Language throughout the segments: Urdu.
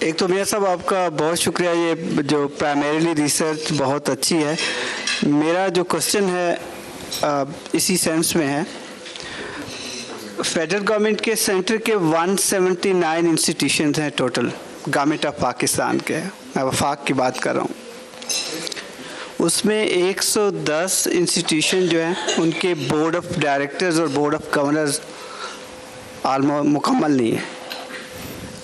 ایک تو میاں صاحب آپ کا بہت شکریہ، یہ جو پرائمریلی ریسرچ بہت اچھی ہے. میرا جو کوشچن ہے اسی سینس میں ہے. فیڈرل گورنمنٹ کے سینٹر کے 179 انسٹیٹیوشنز ہیں ٹوٹل گورنمنٹ آف پاکستان کے، میں وفاق کی بات کر رہا ہوں. اس میں 110 انسٹیٹیوشن جو ہیں ان کے بورڈ آف ڈائریکٹرز اور بورڈ آف گورنرز مکمل نہیں ہے.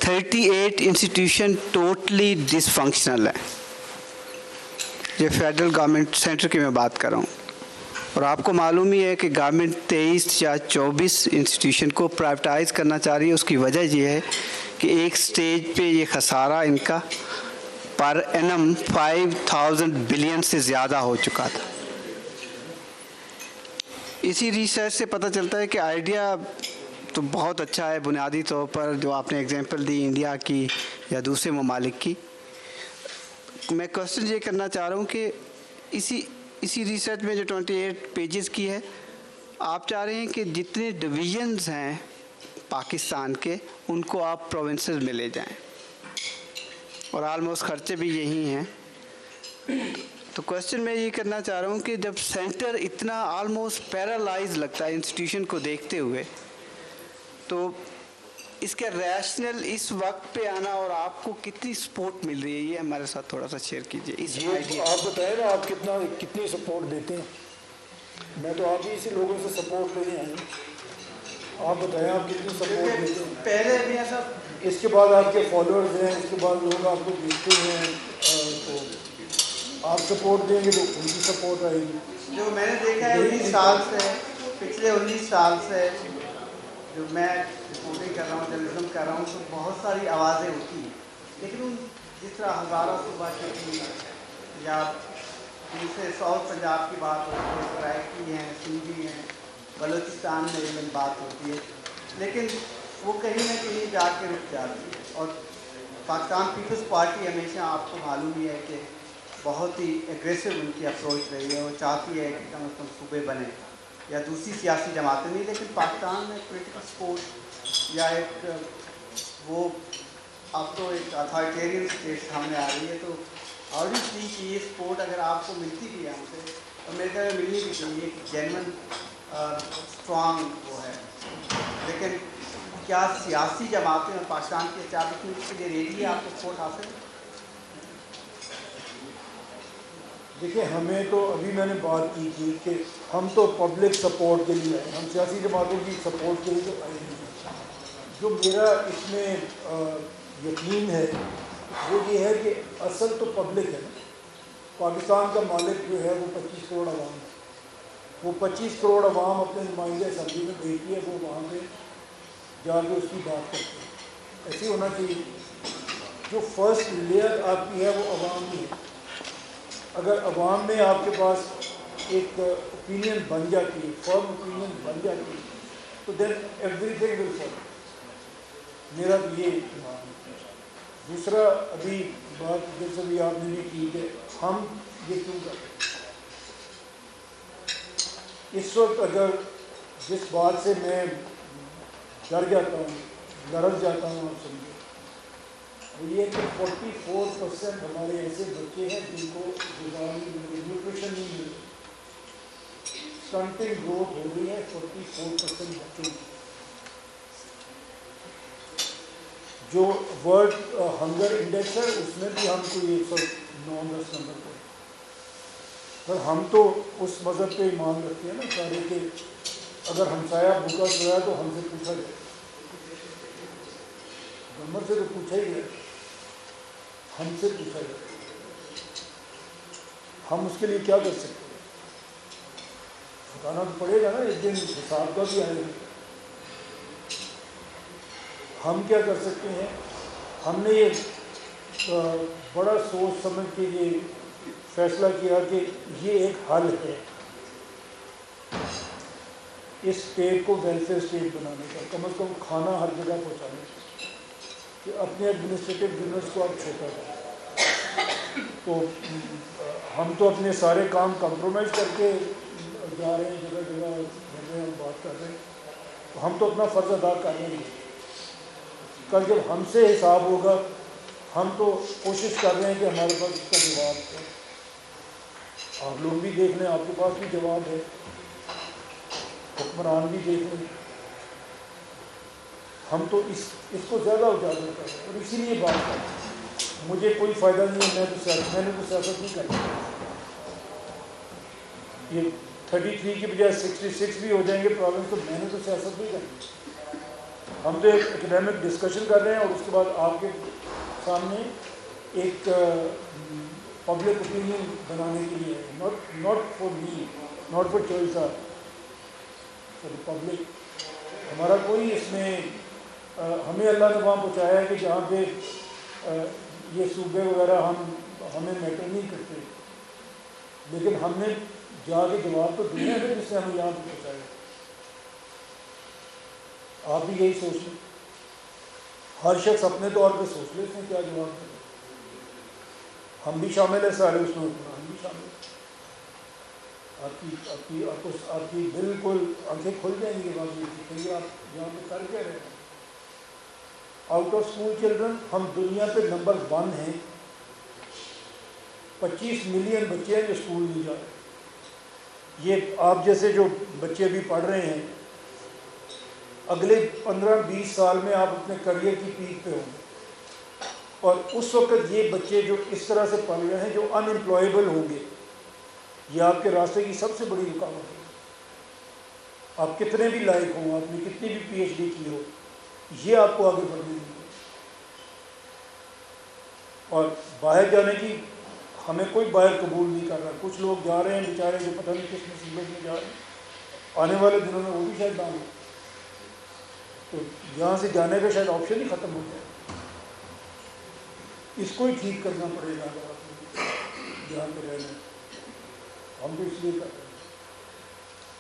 38 انسٹیٹیوشن ٹوٹلی ڈس فنکشنل ہے. یہ فیڈرل گورنمنٹ سینٹر کی میں بات کر رہا ہوں. اور آپ کو معلوم ہی ہے کہ گورنمنٹ 23 یا 24 انسٹیٹیوشن کو پرائیویٹائز کرنا چاہ رہی ہے. اس کی وجہ یہ ہے کہ ایک سٹیج پہ یہ خسارہ ان کا پر اینم 5000 بلین سے زیادہ ہو چکا تھا. اسی ریسرچ سے پتہ چلتا ہے کہ آئیڈیا تو بہت اچھا ہے بنیادی طور پر، جو آپ نے اگزامپل دی انڈیا کی یا دوسرے ممالک کی. میں کوشچن یہ کرنا چاہ رہا ہوں کہ اسی ریسرچ میں جو 28 پیجز کی ہے، آپ چاہ رہے ہیں کہ جتنے ڈویژنز ہیں پاکستان کے ان کو آپ پروونسز میں لے جائیں، اور آلموسٹ خرچے بھی یہی ہیں. تو کوشچن میں یہ کرنا چاہ رہا ہوں کہ جب سینٹر اتنا آلموسٹ پیرالائز لگتا ہے انسٹیٹیوشن کو دیکھتے ہوئے، تو اس کا ریشنل اس وقت پہ آنا اور آپ کو کتنی سپورٹ مل رہی ہے، یہ ہمارے ساتھ تھوڑا سا شیئر کیجیے. اس آپ بتائیں نا آپ کتنی سپورٹ دیتے ہیں. میں تو آپ ہی اسی لوگوں سے سپورٹ لینے آئے ہیں. آپ بتائیں آپ کتنی سپورٹ دیتے ہیں. پہلے میاں صاحب اس کے بعد آپ کے فالوورز ہیں، اس کے بعد لوگ آپ کو دیکھتے ہیں، تو آپ سپورٹ دیں گے تو ان کی سپورٹ آئے گی. جو میں نے دیکھا ہے 19 سال سے، پچھلے 19 سال سے جو میں رپورٹنگ کر رہا ہوں، جرنلزم کر رہا ہوں، تو بہت ساری آوازیں ہوتی ہیں، لیکن ان جس طرح ہزاروں صوبہ کی یا دوسرے ساؤتھ پنجاب کی بات ہوتی ہے، سرائکی ہیں، سندھی ہیں، بلوچستان میں ایون بات ہوتی ہے، لیکن وہ کہیں نہ کہیں جا کے رک جاتی ہے. اور پاکستان پیپلز پارٹی ہمیشہ آپ کو معلوم ہی ہے کہ بہت ہی ایگریسو ان کی اپروچ رہی ہے. وہ چاہتی ہے کہ کم از کم صوبے بنے یا دوسری سیاسی جماعتیں نہیں، لیکن پاکستان میں پولیٹیکل سپورٹ یا ایک وہ اب تو ایک اتھارٹیرین اسٹیٹ سامنے آ رہی ہے. تو آبویسلی کہ یہ سپورٹ اگر آپ کو ملتی بھی ہے ہم سے، تو میرے خیال میں ملنی بھی چاہیے کہ جینون اسٹرانگ وہ ہے. لیکن کیا سیاسی جماعتیں اور پاکستان کے اسٹیبلشمنٹ کے لیے ریڈی ہے آپ کو سپورٹ حاصل؟ دیکھیں، ہمیں تو ابھی میں نے بات کی تھی کہ ہم تو پبلک سپورٹ کے لیے آئے، ہم سیاسی جماعتوں کی سپورٹ کے لیے تو آئے نہیں. جو میرا اس میں یقین ہے وہ یہ ہے کہ اصل تو پبلک ہے نا. پاکستان کا مالک جو ہے وہ 25 کروڑ عوام ہے. وہ 25 کروڑ عوام اپنے نمائندے اسمبلی میں بھیجتی ہے، وہ وہاں پہ جا کے اس کی بات کرتے ہیں. ایسے ہونا چاہیے. جو فرسٹ لیئر آپ کی ہے وہ عوام ہی ہے. اگر عوام میں آپ کے پاس ایک اوپینین بن جاتی ہے، فرم اوپینین بن جاتی ہے، تو then everything will follow. میرا بھی یہ ایمان ہے. دوسرا ابھی بات جیسے بھی آپ نے بھی کی کہ ہم یہ کیوں کرتے ہیں اس وقت. اگر جس بات سے میں ڈر جاتا ہوں، لرز جاتا ہوں، آپ سمجھے، وہ یہ کہ 44% ہمارے ایسے بچے ہیں جن کو نیوٹریشن نہیں مل رہی. اسٹنٹنگ گروتھ ہو رہی ہے 44% بچوں کی. جو ورلڈ ہنگر انڈیکس ہے اس میں بھی ہم کوئی 109-10 نمبر پر. پر ہم تو اس مذہب پہ ایمان رکھتے ہیں نا سارے کہ اگر ہمسایہ بھوکا سویا تو ہم سے پوچھا جائے. گورنمنٹ سے تو پوچھا ہی گیا، ہم سے پوچھا جائے. ہم اس کے لیے کیا کر سکتے ہیں؟ بتانا تو پڑے گا نا، ایک دن حساب کا بھی آئے گا. ہم کیا کر سکتے ہیں؟ ہم نے یہ بڑا سوچ سمجھ کے یہ فیصلہ کیا کہ یہ ایک حل ہے اس اسٹیٹ کو ویلفیئر اسٹیٹ بنانے کا، کم از کم کھانا ہر جگہ پہنچانے کا، کہ اپنے ایڈمنسٹریٹو یونٹس کو آپ چھوٹا کریں. تو ہم تو اپنے سارے کام کمپرومائز کر کے جا رہے ہیں، جگہ جگہ ہم بات کر رہے ہیں. تو ہم تو اپنا فرض ادا کر رہے ہیں. کل جب ہم سے حساب ہوگا ہم تو کوشش کر رہے ہیں کہ ہمارے پاس اس کا جواب ہے. آپ لوگ بھی دیکھ لیں, آپ کے پاس بھی جواب ہے, حکمران بھی دیکھ لیں. ہم تو اس کو زیادہ اجاگر کر رہے ہیں, اور اسی لیے بات کر رہے ہیں. مجھے کوئی فائدہ نہیں ہے, میں نے تو سیاست نہیں کرنی. یہ 33 کی بجائے 66 بھی ہو جائیں گے پرابلم, تو میں نے تو سیاست نہیں کرنی. ہم تو ایک اکیڈیمک ڈسکشن کر رہے ہیں, اور اس کے بعد آپ کے سامنے ایک پبلک اوپینین بنانے کے لیے, not for me, not for choice of for the public. ہمارا کوئی اس میں ہمیں اللہ نے وہاں پہنچایا ہے کہ جہاں پہ یہ صوبے وغیرہ ہمیں میٹر نہیں کرتے, لیکن ہم نے جا کے جواب تو دینا ہے جس سے ہمیں یہاں پہ پہنچایا. آپ بھی یہی سوچ لیں, ہر شخص اپنے طور پہ سوچ لے اس میں کیا جواب دے. ہم بھی شامل ہیں سارے اس میں, ہم بھی شامل ہیں. آپ کی بالکل آنکھیں کھل جائیں گی بات یہ, آپ یہاں پہ کر کے رہے ہیں. آؤٹ آف اسکول چلڈرن ہم دنیا پہ نمبر 1 ہیں. 25 ملین بچے ہیں جو اسکول نہیں جا رہے. یہ آپ جیسے جو بچے ابھی پڑھ رہے ہیں, اگلے 15-20 سال میں آپ اپنے کریئر کی پیک پہ ہوں گے, اور اس وقت یہ بچے جو اس طرح سے پڑھ رہے ہیں جو ان امپلائیبل ہوں گے, یہ آپ کے راستے کی سب سے بڑی رکاوٹ ہے. آپ کتنے بھی لائق ہوں, آپ نے کتنی بھی پی ایچ ڈی کی ہو, یہ آپ کو آگے بڑھنے دیں گے. اور باہر جانے کی ہمیں کوئی باہر قبول نہیں کر رہا. کچھ لوگ جا رہے ہیں بیچارے جو پتہ نہیں کس مصیبت میں جا رہے ہیں, آنے والے دنوں میں وہ بھی شاید ڈالیں, تو یہاں سے جانے کا شاید آپشن ہی ختم ہو جائے. اس کو ہی ٹھیک کرنا پڑے گا اگر آپ یہاں پہ رہنا. ہم تو اس لیے کر رہے ہیں.